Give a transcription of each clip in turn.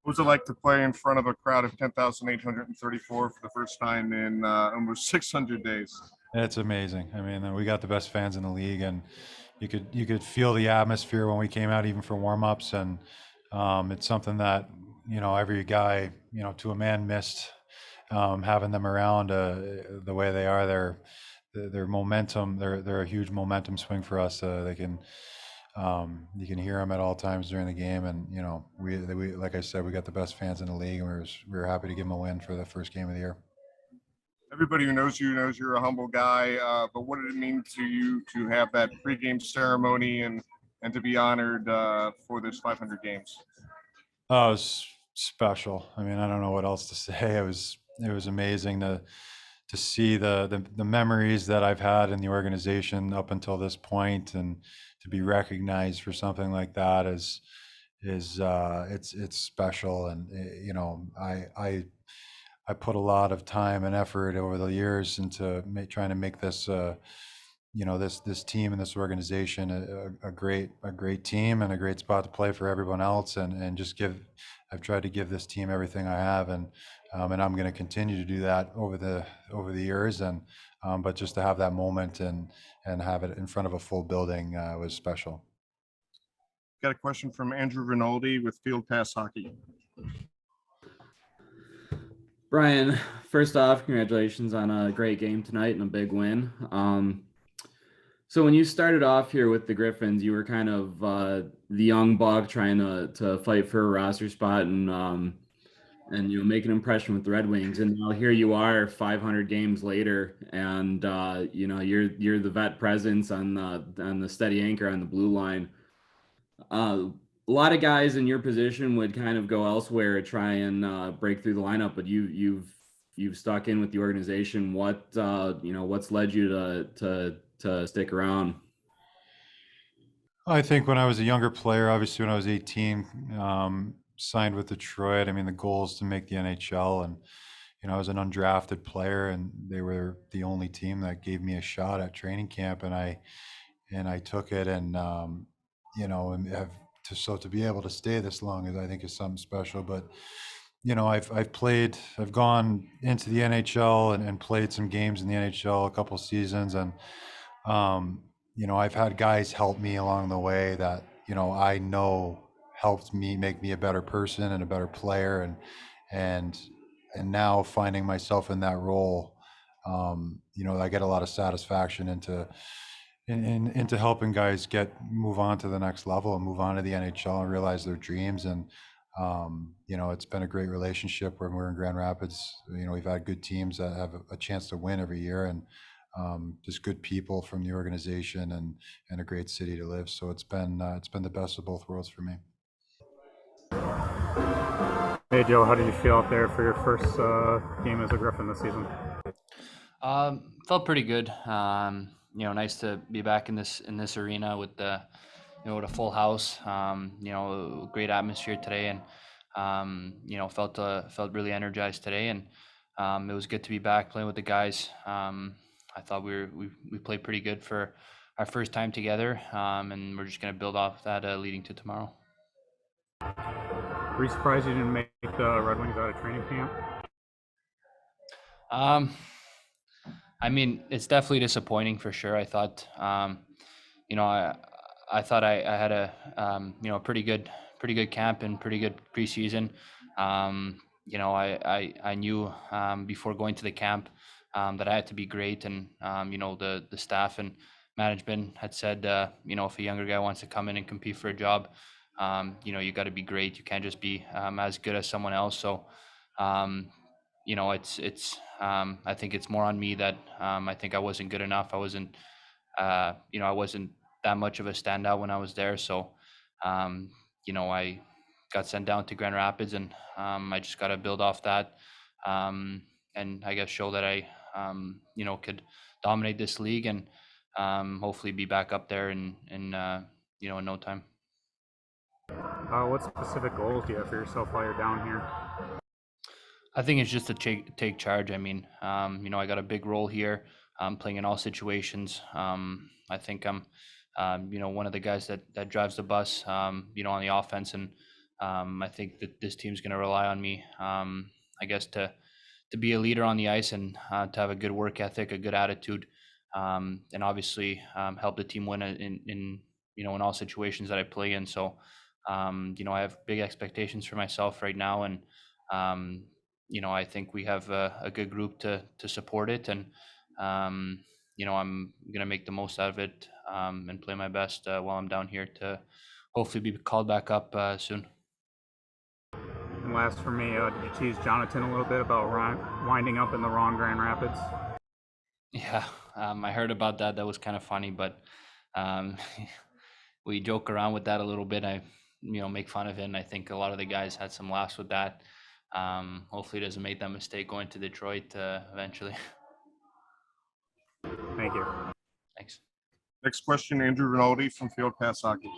What was it like to play in front of a crowd of 10,834 for the first time in almost 600 days? It's amazing. I mean, we got the best fans in the league, and you could feel the atmosphere when we came out, even for warm-ups, and it's something that every guy to a man missed, having them around the way they are. Their momentum. They're a huge momentum swing for us. They can you can hear them at all times during the game, and we like I said, we got the best fans in the league, and we were happy to give them a win for the first game of the year. Everybody who knows you knows you're a humble guy, but what did it mean to you to have that pregame ceremony and to be honored for this 500 games? Oh, it was special. I mean, I don't know what else to say. It was amazing to see the memories that I've had in the organization up until this point, and to be recognized for something like that is it's special. And I put a lot of time and effort over the years into trying to make this this team and this organization a great team and a great spot to play for everyone else, and just give. I've tried to give this team everything I have, and I'm going to continue to do that over the years, and but just to have that moment and have it in front of a full building was special. Got a question from Andrew Rinaldi with Field Pass Hockey. Brian, first off, congratulations on a great game tonight and a big win. So when you started off here with the Griffins, you were kind of the young buck trying to fight for a roster spot and make an impression with the Red Wings. And now here you are, 500 games later, and you're the vet presence on the steady anchor on the blue line. A lot of guys in your position would kind of go elsewhere to try and break through the lineup, but you've stuck in with the organization. What's led you to stick around? I think when I was a younger player, obviously when I was 18, signed with Detroit. I mean, the goal is to make the NHL, and I was an undrafted player, and they were the only team that gave me a shot at training camp, and I took it, and and have to be able to stay this long is, I think, is something special. But I've gone into the NHL and played some games in the NHL a couple seasons, and I've had guys help me along the way that I know helped me make me a better person and a better player, and and now finding myself in that role, I get a lot of satisfaction into helping guys move on to the next level and move on to the NHL and realize their dreams. And it's been a great relationship when we're in Grand Rapids. We've had good teams that have a chance to win every year, and just good people from the organization, and a great city to live. So it's been the best of both worlds for me. Hey Joe, how did you feel out there for your first game as a Griffin this season? Felt pretty good. Nice to be back in this arena with with a full house. Great atmosphere today, and felt really energized today, and it was good to be back playing with the guys. I thought we played pretty good for our first time together, and we're just going to build off that leading to tomorrow. Were you surprised you didn't make the Red Wings out of training camp? I mean, it's definitely disappointing for sure. I thought, I thought I had a pretty good camp and pretty good preseason. I knew before going to the camp that I had to be great, and the staff and management had said, if a younger guy wants to come in and compete for a job, you got to be great. You can't just be as good as someone else. So, it's I think it's more on me that I think I wasn't good enough. I wasn't that much of a standout when I was there. So, I got sent down to Grand Rapids, and I just got to build off that, and I guess show that I could dominate this league, and hopefully be back up there in no time. What specific goals do you have for yourself while you're down here? I think it's just to take charge. I mean, I got a big role here. I'm playing in all situations. I think I'm, one of the guys that drives the bus, on the offense, and I think that this team's going to rely on me, I guess, to be a leader on the ice and to have a good work ethic, a good attitude, and obviously help the team win in in all situations that I play in. So I have big expectations for myself right now, and I think we have a good group to support it, and I'm gonna make the most out of it and play my best while I'm down here to hopefully be called back up soon. And last for me, did you tease Jonathan a little bit about winding up in the wrong Grand Rapids? Yeah, I heard about that. That was kind of funny, but um, we joke around with that a little bit. I make fun of it, and I think a lot of the guys had some laughs with that. Hopefully, he doesn't make that mistake going to Detroit eventually. Thank you. Thanks. Next question, Andrew Rinaldi from Field Pass Hockey.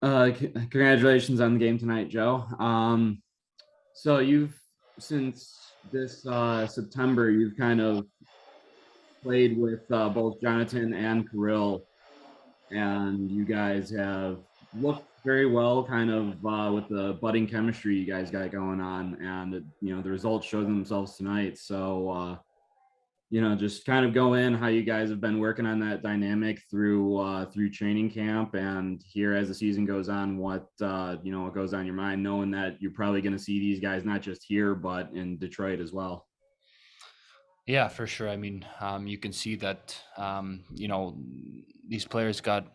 Congratulations on the game tonight, Joe. So since this September, you've kind of played with both Jonathan and Kirill, and you guys have looked very well, kind of with the budding chemistry you guys got going on, and the results showed themselves tonight. So just kind of go in how you guys have been working on that dynamic through training camp, and here as the season goes on, what goes on your mind, knowing that you're probably going to see these guys not just here but in Detroit as well. Yeah, for sure. I mean, you can see that these players got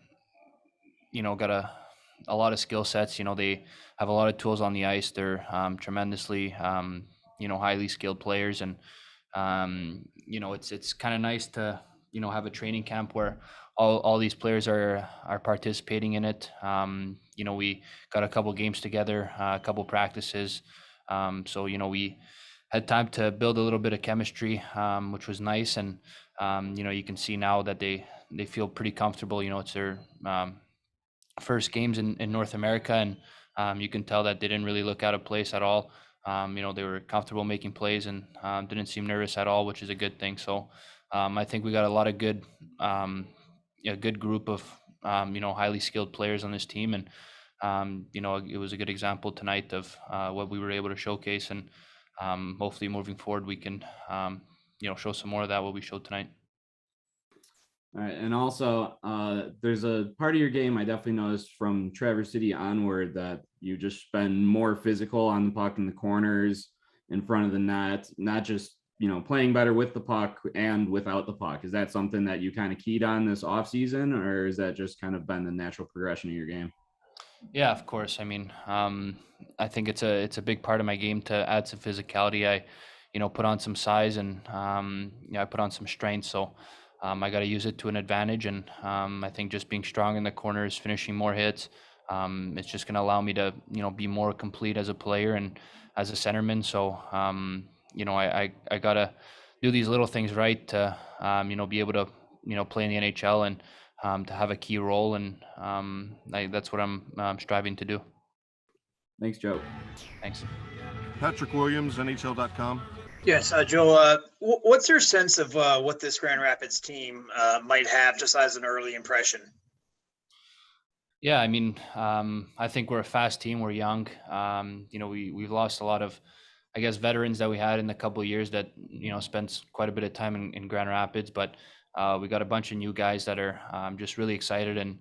a lot of skill sets. They have a lot of tools on the ice. They're tremendously highly skilled players, and it's kind of nice to have a training camp where all these players are participating in it. We got a couple games together, a couple practices, so we had time to build a little bit of chemistry, which was nice. And you can see now that they feel pretty comfortable. It's their first games in North America, and you can tell that they didn't really look out of place at all. They were comfortable making plays and didn't seem nervous at all, which is a good thing. So I think we got a lot of good, good group of highly skilled players on this team, and it was a good example tonight of what we were able to showcase, and hopefully moving forward we can show some more of that what we showed tonight. All right, and also there's a part of your game I definitely noticed from Traverse City onward that you just been more physical on the puck in the corners, in front of the net, not just playing better with the puck and without the puck. Is that something that you kind of keyed on this off season, or is that just kind of been the natural progression of your game? Yeah, of course. I mean, I think it's a big part of my game to add some physicality. I put on some size, and I put on some strength. So I got to use it to an advantage, and I think just being strong in the corners, finishing more hits, it's just going to allow me to be more complete as a player and as a centerman. So I got to do these little things right to be able to play in the NHL and to have a key role, and that's what I'm striving to do. Thanks, Joe. Thanks. Patrick Williams, NHL.com. Yes, Joe, what's your sense of what this Grand Rapids team might have, just as an early impression? Yeah, I mean, I think we're a fast team. We're young. We've lost a lot of, I guess, veterans that we had in the couple of years that spent quite a bit of time in Grand Rapids, but we got a bunch of new guys that are just really excited, and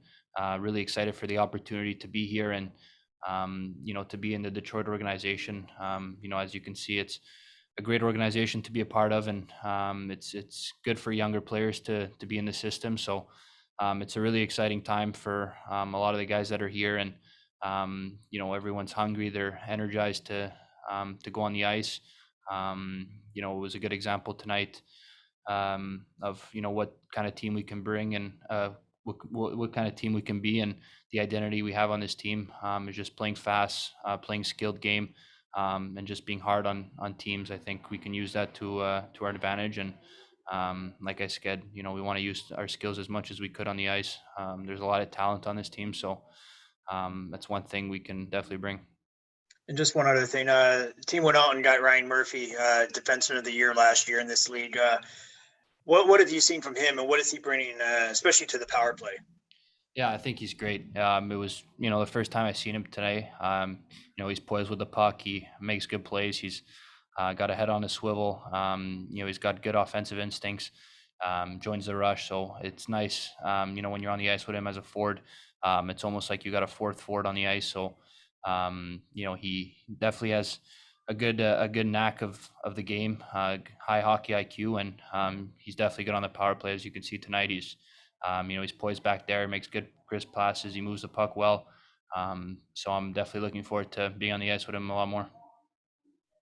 really excited for the opportunity to be here, and to be in the Detroit organization. As you can see, it's a great organization to be a part of, and it's good for younger players to be in the system. So it's a really exciting time for a lot of the guys that are here, and everyone's hungry. They're energized to go on the ice. It was a good example tonight of what kind of team we can bring, and what kind of team we can be, and the identity we have on this team is just playing fast, playing skilled game, and just being hard on teams. I think we can use that to our advantage, and like I said, we want to use our skills as much as we could on the ice. There's a lot of talent on this team, so that's one thing we can definitely bring. And just one other thing, the team went out and got Ryan Murphy, Defenseman of the Year last year in this league. What have you seen from him, and what is he bringing, especially to the power play? Yeah, I think he's great. It was, the first time I seen him today. He's poised with the puck. He makes good plays. He's got a head on his swivel. He's got good offensive instincts. Joins the rush, so it's nice. When you're on the ice with him as a forward, it's almost like you got a fourth forward on the ice. So, he definitely has a good knack of the game, high hockey IQ, and he's definitely good on the power play. As you can see tonight, he's poised back there, makes good crisp passes. He moves the puck well. So I'm definitely looking forward to being on the ice with him a lot more.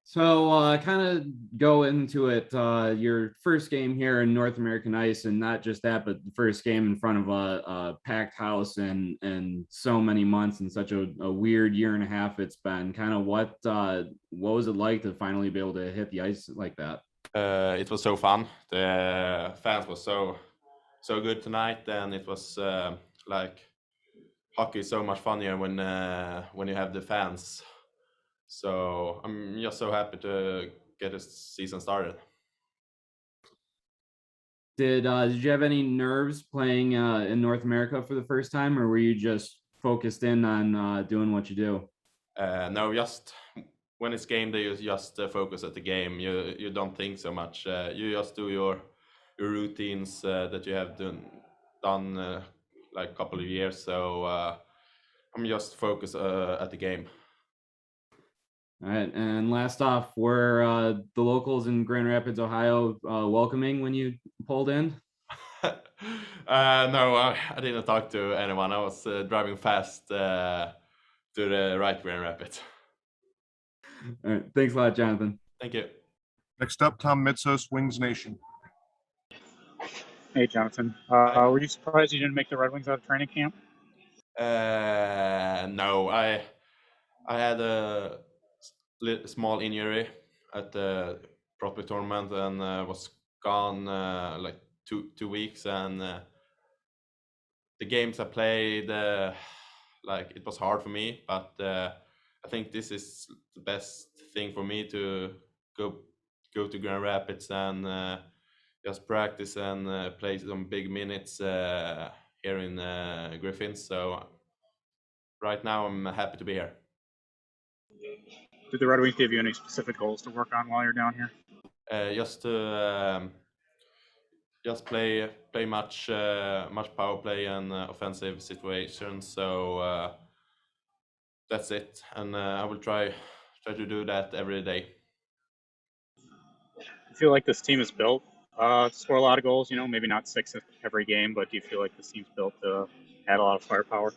So kind of go into it, your first game here in North American ice, and not just that, but the first game in front of a packed house and so many months and such a weird year and a half it's been. Kind of what was it like to finally be able to hit the ice like that? It was so fun. The fans were so good tonight, and it was like hockey is so much funnier when you have the fans. So I'm just so happy to get this season started. Did you have any nerves playing in North America for the first time, or were you just focused in on doing what you do? No, just when it's game day, you just focus at the game. You don't think so much. You just do your routines that you have done like a couple of years. So I'm just focused at the game. All right, and last off, were the locals in Grand Rapids, Ohio, welcoming when you pulled in? No, I didn't talk to anyone. I was driving fast to the right Grand Rapids. All right, thanks a lot, Jonathan. Thank you. Next up, Tom Mitsos, Wings Nation. Hey, Jonathan. Were you surprised you didn't make the Red Wings out of training camp? No, I had a small injury at the proper tournament and was gone like two weeks, and the games I played like it was hard for me, but I think this is the best thing for me to go to Grand Rapids and just practice and play some big minutes here in Griffins. So right now I'm happy to be here. Did the Red Wings give you any specific goals to work on while you're down here? Just to just play much power play and offensive situations. So that's it, and I will try to do that every day. I feel like this team is built to score a lot of goals. Maybe not 6 every game, but do you feel like this team's built to add a lot of firepower?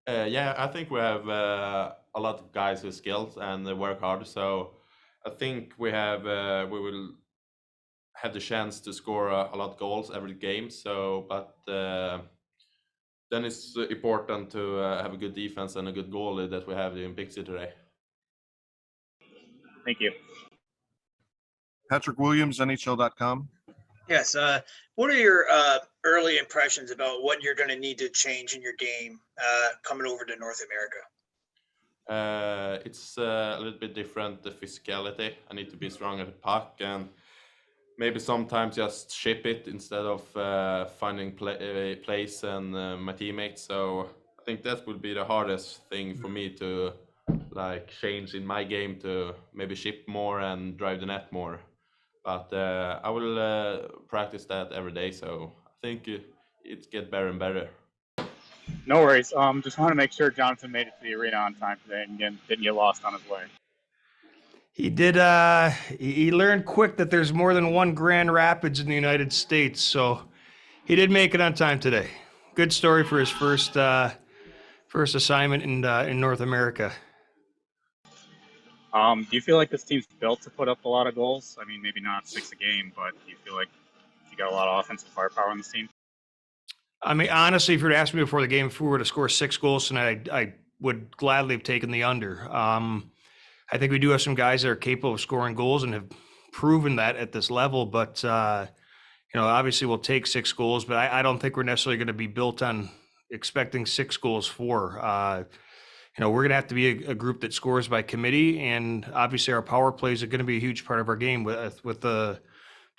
Yeah, I think we have a lot of guys with skills and they work hard. So I think we will have the chance to score a lot of goals every game. So, but then it's important to have a good defense and a good goalie that we have in Pickard today. Thank you. Patrick Williams, NHL.com. Yes. What are your early impressions about what you're going to need to change in your game coming over to North America? It's a little bit different, the physicality. I need to be strong at the puck and maybe sometimes just ship it instead of finding place and my teammates. So I think that would be the hardest thing for me to like change in my game, to maybe ship more and drive the net more. But I will practice that every day, so I think it gets better and better. No worries. Just want to make sure Jonathan made it to the arena on time today and didn't get lost on his way. He did. He learned quick that there's more than one Grand Rapids in the United States, so he did make it on time today. Good story for his first assignment in North America. Do you feel like this team's built to put up a lot of goals? I mean, maybe not 6 a game, but do you feel like you got a lot of offensive firepower on this team? I mean, honestly, if you were to ask me before the game if we were to score 6 goals tonight, I would gladly have taken the under. I think we do have some guys that are capable of scoring goals and have proven that at this level. But obviously we'll take 6 goals, but I don't think we're necessarily going to be built on expecting 6 goals for. We're going to have to be a group that scores by committee, and obviously our power plays are going to be a huge part of our game with the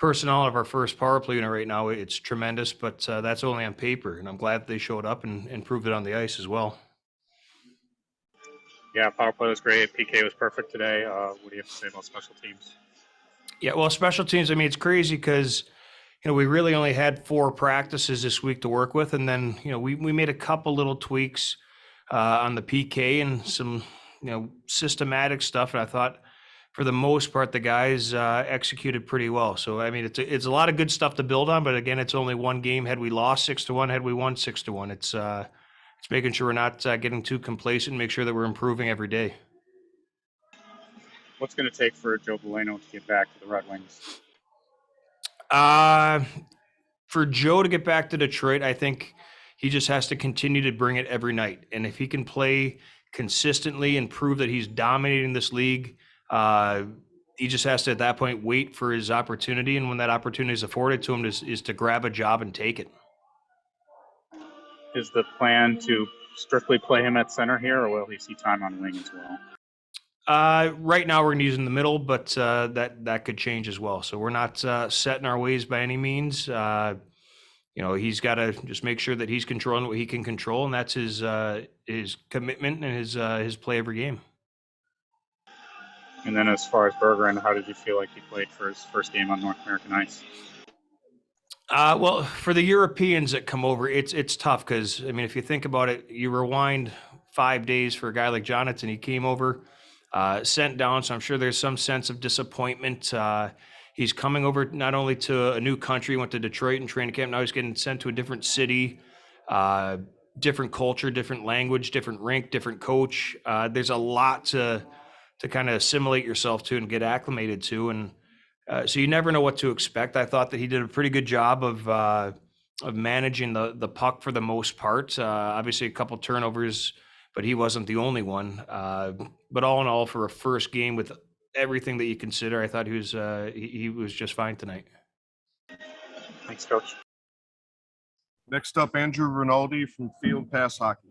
personnel of our first power play unit right now, it's tremendous, but that's only on paper, and I'm glad that they showed up and proved it on the ice as well. Yeah, power play was great. PK was perfect today. What do you have to say about special teams? Yeah, well, special teams, I mean, it's crazy because, we really only had 4 practices this week to work with, and then, we made a couple little tweaks on the PK and some, systematic stuff, and I thought, for the most part, the guys executed pretty well. So, I mean, it's a lot of good stuff to build on, but again, it's only one game. Had we lost 6-1, had we won 6-1, it's making sure we're not getting too complacent and make sure that we're improving every day. What's going to take for Joe Veleno to get back to the Red Wings? For Joe to get back to Detroit, I think he just has to continue to bring it every night. And if he can play consistently and prove that he's dominating this league, he just has to, at that point, wait for his opportunity. And when that opportunity is afforded to him, is to grab a job and take it. Is the plan to strictly play him at center here, or will he see time on wing as well? Right now, we're going to use in the middle, but that could change as well. So we're not set in our ways by any means. He's got to just make sure that he's controlling what he can control, and that's his commitment and his play every game. And then as far as Berggren, how did you feel like he played for his first game on North American ice? Well, for the Europeans that come over, it's tough because, I mean, if you think about it, you rewind 5 days for a guy like Jonathan. He came over, sent down, so I'm sure there's some sense of disappointment. He's coming over not only to a new country, went to Detroit and training camp, now he's getting sent to a different city, different culture, different language, different rink, different coach. There's a lot to kind of assimilate yourself to and get acclimated to. And so you never know what to expect. I thought that he did a pretty good job of managing the puck for the most part. Obviously a couple turnovers, but he wasn't the only one. But all in all, for a first game with everything that you consider, I thought he was just fine tonight. Thanks, Coach. Next up, Andrew Rinaldi from Field Pass Hockey.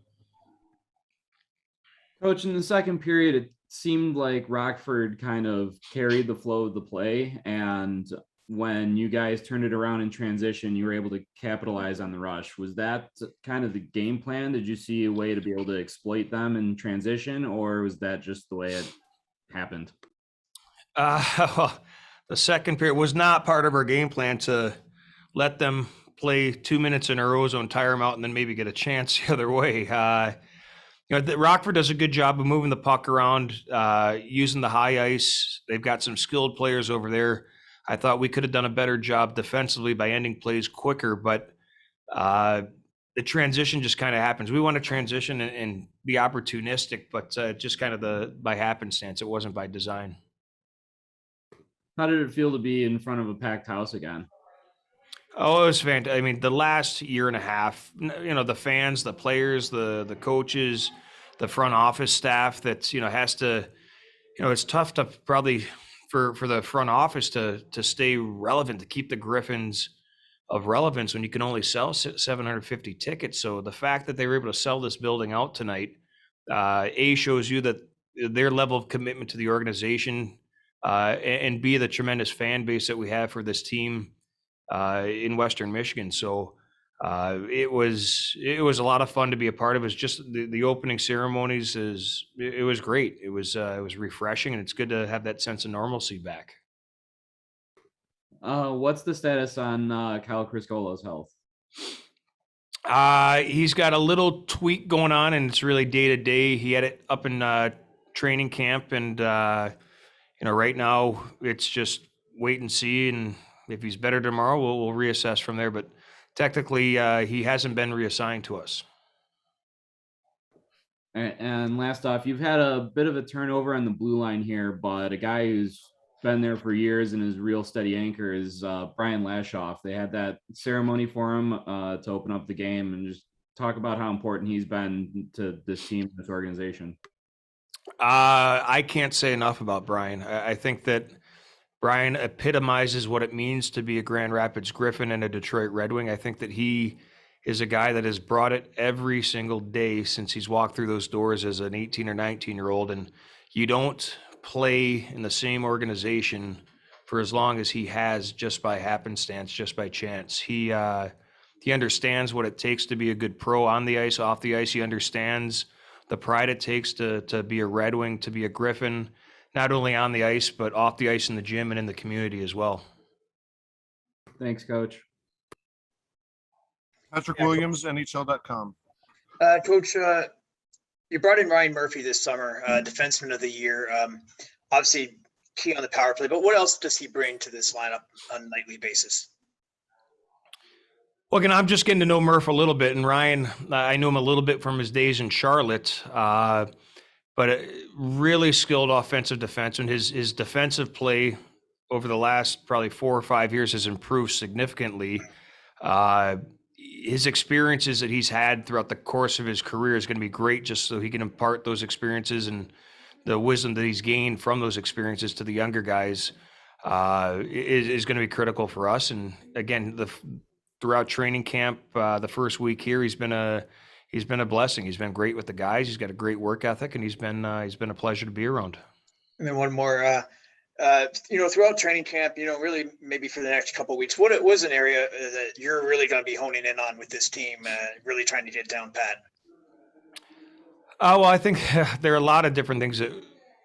Coach, in the second period, it seemed like Rockford kind of carried the flow of the play, and when you guys turned it around in transition, you were able to capitalize on the rush. Was that kind of the game plan? Did you see a way to be able to exploit them in transition, or was that just the way it happened? Well, the second period was not part of our game plan to let them play 2 minutes in a row, zone, tire them out, and then maybe get a chance the other way. Rockford does a good job of moving the puck around, using the high ice. They've got some skilled players over there. I thought we could have done a better job defensively by ending plays quicker, but the transition just kind of happens. We want to transition and be opportunistic, but just kind of by happenstance. It wasn't by design. How did it feel to be in front of a packed house again? Oh, it was fantastic. I mean, the last year and a half, the fans, the players, the coaches, the front office staff that, has to, it's tough to probably for the front office to stay relevant, to keep the Griffins of relevance when you can only sell 750 tickets. So the fact that they were able to sell this building out tonight, shows you that their level of commitment to the organization, and B, the tremendous fan base that we have for this team in Western Michigan. So it was a lot of fun to be a part of. It was just the opening ceremonies it was great. It was refreshing, and it's good to have that sense of normalcy back. What's the status on Kyle Kriscolo's health? He's got a little tweak going on, and it's really day to day. He had it up in training camp, and right now it's just wait and see. And if he's better tomorrow, we'll reassess from there. But technically, he hasn't been reassigned to us. And last off, you've had a bit of a turnover on the blue line here, but a guy who's been there for years and is real steady anchor is Brian Lashof. They had that ceremony for him to open up the game, and just talk about how important he's been to this team, this organization. I can't say enough about Brian. I think that Brian epitomizes what it means to be a Grand Rapids Griffin and a Detroit Red Wing. I think that he is a guy that has brought it every single day since he's walked through those doors as an 18 or 19-year-old. And you don't play in the same organization for as long as he has, just by happenstance, just by chance. He understands what it takes to be a good pro on the ice, off the ice. He understands the pride it takes to be a Red Wing, to be a Griffin, not only on the ice, but off the ice in the gym and in the community as well. Thanks, Coach. Patrick Williams, NHL.com. Coach, you brought in Ryan Murphy this summer, defenseman of the year. Obviously key on the power play, but what else does he bring to this lineup on a nightly basis? Well, again, I'm just getting to know Murph a little bit, and Ryan, I knew him a little bit from his days in Charlotte, but a really skilled offensive defenseman. His defensive play over the last probably 4 or 5 years has improved significantly. His experiences that he's had throughout the course of his career is going to be great, just so he can impart those experiences and the wisdom that he's gained from those experiences to the younger guys is going to be critical for us. And again, throughout training camp, the first week here, he's been a blessing. He's been great with the guys. He's got a great work ethic, and he's been a pleasure to be around. And then one more, throughout training camp, really maybe for the next couple of weeks, what was an area that you're really going to be honing in on with this team, really trying to get down pat? Well, I think there are a lot of different things that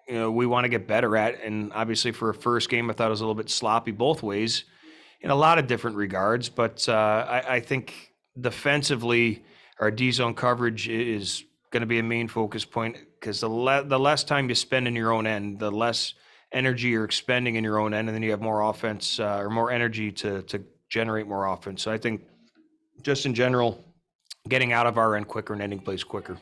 we want to get better at, and obviously for a first game, I thought it was a little bit sloppy both ways in a lot of different regards. But I think defensively, our D-zone coverage is going to be a main focus point, because the less time you spend in your own end, the less energy you're expending in your own end, and then you have more offense or more energy to generate more offense. So I think just in general, getting out of our end quicker and ending plays quicker.